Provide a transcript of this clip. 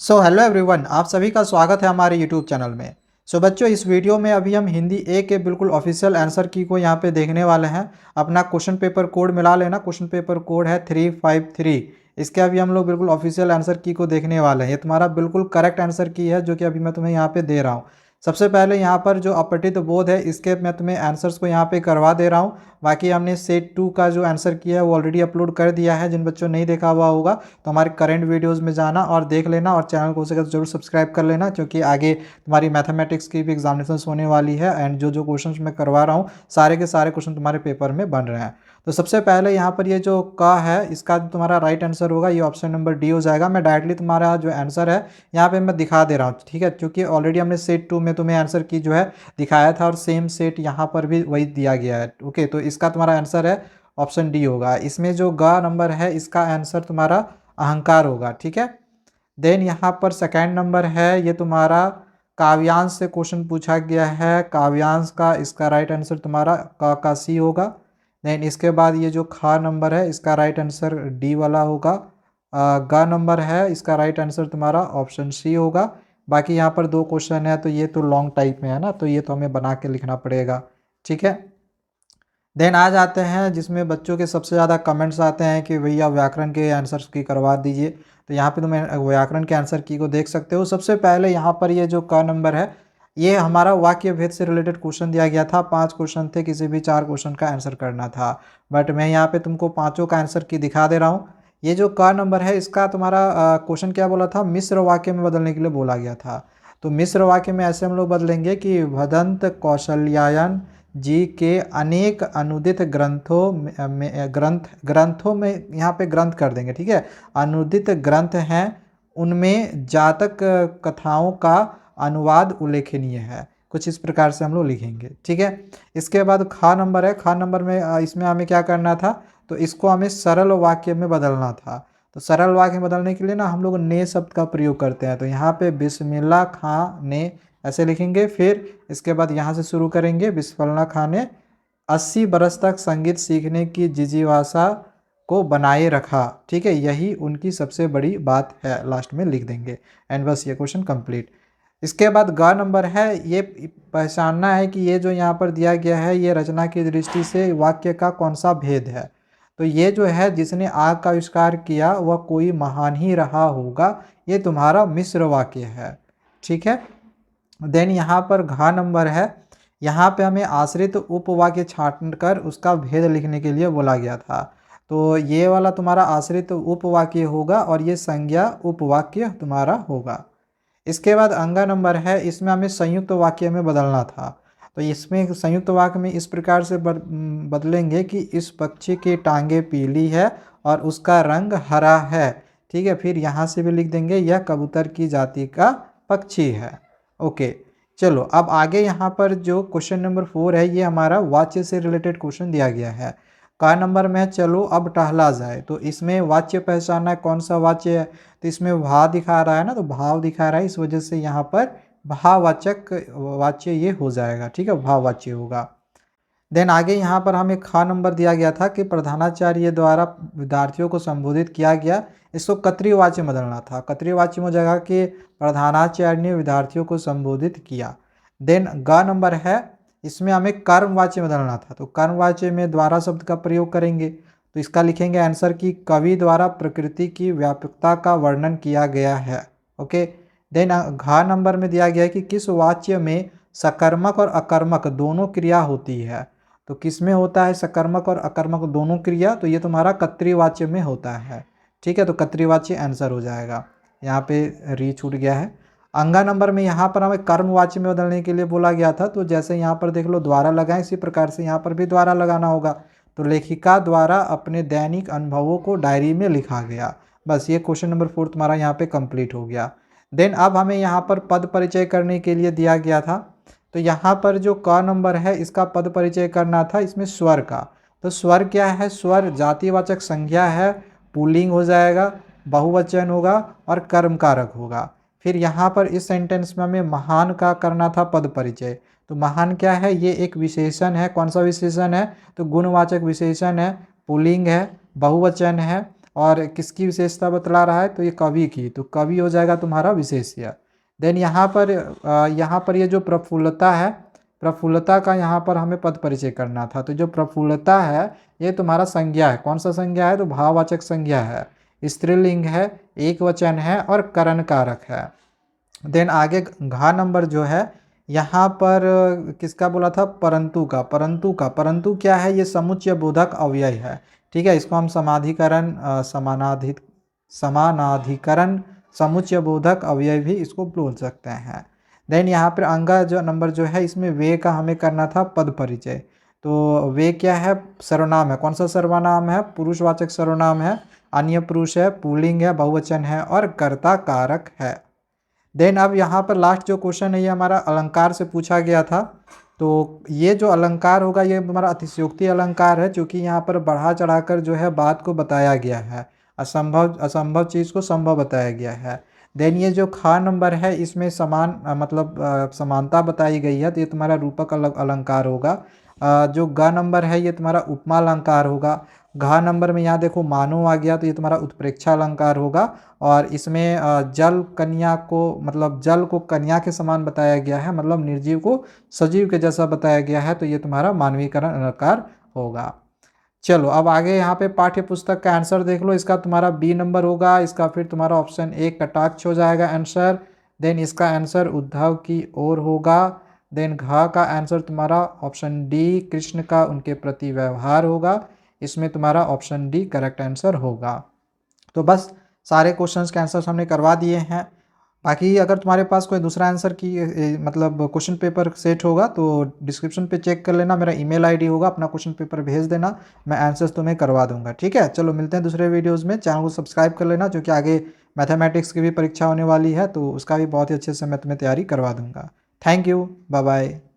Hello everyone, आप सभी का स्वागत है हमारे यूट्यूब चैनल में। बच्चों, इस वीडियो में अभी हम हिंदी ए के बिल्कुल ऑफिशियल आंसर की को यहाँ पे देखने वाले हैं। अपना क्वेश्चन पेपर कोड मिला लेना। क्वेश्चन पेपर कोड है 353। इसके अभी हम लोग बिल्कुल ऑफिशियल आंसर की को देखने वाले हैं। ये तुम्हारा बिल्कुल करेक्ट आंसर की है जो कि अभी मैं तुम्हें यहाँ पे दे रहा हूँ। सबसे पहले यहाँ पर जो अपठित बोध है इसके मैं तुम्हें आंसर्स को यहाँ पे करवा दे रहा हूँ। बाकी हमने सेट 2 का जो आंसर किया है वो ऑलरेडी अपलोड कर दिया है। जिन बच्चों ने नहीं देखा हुआ होगा तो हमारे करंट वीडियोस में जाना और देख लेना, और चैनल को हो सके तो जरूर सब्सक्राइब कर लेना, क्योंकि आगे तुम्हारी मैथमेटिक्स की भी एग्जामिनेशन होने वाली है। एंड जो जो क्वेश्चन मैं करवा रहा हूँ सारे के सारे क्वेश्चन तुम्हारे पेपर में बन रहे हैं। तो सबसे पहले यहाँ पर ये जो का है इसका जो तुम्हारा राइट आंसर होगा ये ऑप्शन नंबर डी हो जाएगा। मैं डायरेक्टली तुम्हारा जो आंसर है यहाँ पे मैं दिखा दे रहा हूँ, ठीक है, क्योंकि ऑलरेडी हमने सेट 2 में तुम्हें आंसर की जो है दिखाया था और सेम सेट यहाँ पर भी वही दिया गया है। ओके, तो इसका तुम्हारा आंसर है ऑप्शन डी होगा। इसमें जो ग नंबर है इसका आंसर तुम्हारा अहंकार होगा, ठीक है। देन यहाँ पर सेकेंड नंबर है ये तुम्हारा काव्यांश से क्वेश्चन पूछा गया है। काव्यांश का इसका राइट आंसर तुम्हारा का सी होगा। देन इसके बाद ये जो खा नंबर है इसका राइट आंसर डी वाला होगा। ग नंबर है इसका राइट आंसर तुम्हारा ऑप्शन सी होगा। बाकी यहाँ पर दो क्वेश्चन है तो ये तो लॉन्ग टाइप में है ना, तो ये तो हमें बना के लिखना पड़ेगा, ठीक है। देन आ जाते हैं जिसमें बच्चों के सबसे ज़्यादा कमेंट्स आते हैं कि भैया व्याकरण के आंसर्स की करवा दीजिए। तो यहाँ पे तुम्हें व्याकरण के आंसर की को देख सकते हो। सबसे पहले यहाँ पर ये जो का नंबर है ये हमारा वाक्य भेद से रिलेटेड क्वेश्चन दिया गया था। 5 क्वेश्चन थे, किसी भी 4 क्वेश्चन का आंसर करना था, बट मैं यहाँ पे तुमको पाँचों का आंसर की दिखा दे रहा हूँ। ये जो का नंबर है इसका तुम्हारा क्वेश्चन क्या बोला था, मिश्र वाक्य में बदलने के लिए बोला गया था। तो मिश्र वाक्य में ऐसे हम लोग बदलेंगे कि भदंत कौशल्यायन जी के अनेक अनुदित ग्रंथों में यहाँ पे ग्रंथ कर देंगे, ठीक है। अनुदित ग्रंथ हैं उनमें जातक कथाओं का अनुवाद उल्लेखनीय है, कुछ इस प्रकार से हम लोग लिखेंगे, ठीक है। इसके बाद खा नंबर है। खा नंबर में इसमें हमें क्या करना था, तो इसको हमें सरल वाक्य में बदलना था। तो सरल वाक्य में बदलने के लिए ना हम लोग ने शब्द का प्रयोग करते हैं। तो यहाँ पे बिस्मिल्लाह खां ने ऐसे लिखेंगे। फिर इसके बाद यहाँ से शुरू करेंगे, बिस्मिल्लाह खां ने 80 बरस तक संगीत सीखने की जिजीवासा को बनाए रखा, ठीक है, यही उनकी सबसे बड़ी बात है, लास्ट में लिख देंगे। एंड बस ये क्वेश्चन कंप्लीट। इसके बाद ग नंबर है, ये पहचानना है कि ये जो यहाँ पर दिया गया है ये रचना की दृष्टि से वाक्य का कौन सा भेद है। तो ये जो है जिसने आग का आविष्कार किया वह कोई महान ही रहा होगा, ये तुम्हारा मिश्र वाक्य है, ठीक है। देन यहाँ पर घा नंबर है, यहाँ पे हमें आश्रित उपवाक्य छांट कर उसका भेद लिखने के लिए बोला गया था। तो ये वाला तुम्हारा आश्रित उपवाक्य होगा और ये संज्ञा उपवाक्य तुम्हारा होगा। इसके बाद अंगा नंबर है, इसमें हमें संयुक्त वाक्य में बदलना था। तो इसमें संयुक्त वाक्य में इस प्रकार से बदलेंगे कि इस पक्षी की टांगे पीली है और उसका रंग हरा है, ठीक है। फिर यहाँ से भी लिख देंगे यह कबूतर की जाति का पक्षी है। ओके, चलो अब आगे यहाँ पर जो क्वेश्चन नंबर 4 है ये हमारा वाच्य से रिलेटेड क्वेश्चन दिया गया है। का नंबर में चलो अब टहला जाए। तो इसमें वाच्य पहचानना है कौन सा वाच्य है। तो इसमें भा दिखा रहा है ना, तो भाव दिखा रहा है, इस वजह से यहाँ पर भाववाचक वाच्य ये हो जाएगा, ठीक है, भाववाच्य होगा। देन आगे यहाँ पर हमें खा नंबर दिया गया था कि प्रधानाचार्य द्वारा विद्यार्थियों को संबोधित किया गया, इसको कतरी वाच्य में बदलना था। कतरी वाच्य में हो जाएगा कि प्रधानाचार्य ने विद्यार्थियों को संबोधित किया। देन ग नंबर है, इसमें हमें कर्मवाच्य में बदलना था। तो कर्मवाच्य में द्वारा शब्द का प्रयोग करेंगे। तो इसका लिखेंगे आंसर कि कवि द्वारा प्रकृति की व्यापकता का वर्णन किया गया है। ओके, देन घा नंबर में दिया गया है कि किस वाच्य में सकर्मक और अकर्मक दोनों क्रिया होती है। तो किस में होता है सकर्मक और अकर्मक दोनों क्रिया, तो ये तुम्हारा कतरीवाच्य में होता है, ठीक है। तो कतरीवाच्य आंसर हो जाएगा। यहाँ पे री छूट गया है। अंगा नंबर में यहाँ पर हमें कर्मवाच्य में बदलने के लिए बोला गया था। तो जैसे यहाँ पर देख लो द्वारा लगाएं, इसी प्रकार से यहाँ पर भी द्वारा लगाना होगा। तो लेखिका द्वारा अपने दैनिक अनुभवों को डायरी में लिखा गया। बस ये क्वेश्चन नंबर 4 तुम्हारा यहाँ पे कंप्लीट हो गया। देन अब हमें यहाँ पर पद परिचय करने के लिए दिया गया था। तो यहाँ पर जो क नंबर है इसका पद परिचय करना था, इसमें स्वर का। तो स्वर क्या है, स्वर जातिवाचक संज्ञा है, पुल्लिंग हो जाएगा, बहुवचन होगा और कर्मकारक होगा। फिर यहाँ पर इस सेंटेंस में हमें महान का करना था पद परिचय। तो महान क्या है, ये एक विशेषण है। कौन सा विशेषण है, तो गुणवाचक विशेषण है, पुल्लिंग है, बहुवचन है और किसकी विशेषता बतला रहा है, तो ये कवि की, तो कवि हो जाएगा तुम्हारा विशेष्य। देन यहाँ पर ये जो प्रफुल्लता है, प्रफुल्लता का यहाँ पर हमें पद परिचय करना था। तो जो प्रफुल्लता है ये तुम्हारा संज्ञा है। कौन सा संज्ञा है, तो भाववाचक संज्ञा है, स्त्रीलिंग है, एक वचन है और करण कारक है। देन आगे घ नंबर जो है यहाँ पर किसका बोला था, परंतु का। परंतु क्या है, ये समुच्चय बोधक अव्यय है। ठीक है, इसको हम समानाधिकरण समुच्चय बोधक अव्यय भी इसको बोल सकते हैं। देन यहाँ पर अंगा जो नंबर जो है, इसमें वे का हमें करना था पद परिचय। तो वे क्या है, सर्वनाम है। कौन सा सर्वनाम है, पुरुषवाचक सर्वनाम है, अन्य पुरुष है, पुल्लिंग है, बहुवचन है और कर्ता कारक है। देन अब यहाँ पर लास्ट जो क्वेश्चन है ये हमारा अलंकार से पूछा गया था। तो ये जो अलंकार होगा ये हमारा अतिशयोक्ति अलंकार है, क्योंकि यहाँ पर बढ़ा चढ़ाकर जो है बात को बताया गया है, असंभव चीज़ को संभव बताया गया है। देन ये जो ख नंबर है इसमें समानता बताई गई है, तो ये तुम्हारा रूपक अलंकार होगा। जो ग नंबर है ये तुम्हारा उपमा अलंकार होगा। घ नंबर में यहाँ देखो मानो आ गया, तो ये तुम्हारा उत्प्रेक्षा अलंकार होगा। और इसमें जल को कन्या के समान बताया गया है, मतलब निर्जीव को सजीव के जैसा बताया गया है, तो ये तुम्हारा मानवीकरण अलंकार होगा। चलो अब आगे यहाँ पे पाठ्य पुस्तक का आंसर देख लो। इसका तुम्हारा बी नंबर होगा, इसका फिर तुम्हारा ऑप्शन ए कटाक्ष हो जाएगा आंसर। देन इसका आंसर उद्धव की ओर होगा। देन घ का आंसर तुम्हारा ऑप्शन डी कृष्ण का उनके प्रति व्यवहार होगा। इसमें तुम्हारा ऑप्शन डी करेक्ट आंसर होगा। तो बस सारे क्वेश्चंस के आंसर्स हमने करवा दिए हैं। बाकी अगर तुम्हारे पास कोई दूसरा आंसर की क्वेश्चन पेपर सेट होगा तो डिस्क्रिप्शन पे चेक कर लेना, मेरा ईमेल आईडी होगा, अपना क्वेश्चन पेपर भेज देना, मैं आंसर्स तुम्हें करवा दूंगा। ठीक है, चलो मिलते हैं दूसरे वीडियोज़ में। चैनल को सब्सक्राइब कर लेना, क्योंकि आगे मैथमेटिक्स की भी परीक्षा होने वाली है, तो उसका भी बहुत ही अच्छे से मैं तुम्हें तैयारी करवा दूंगा। Thank you, bye bye.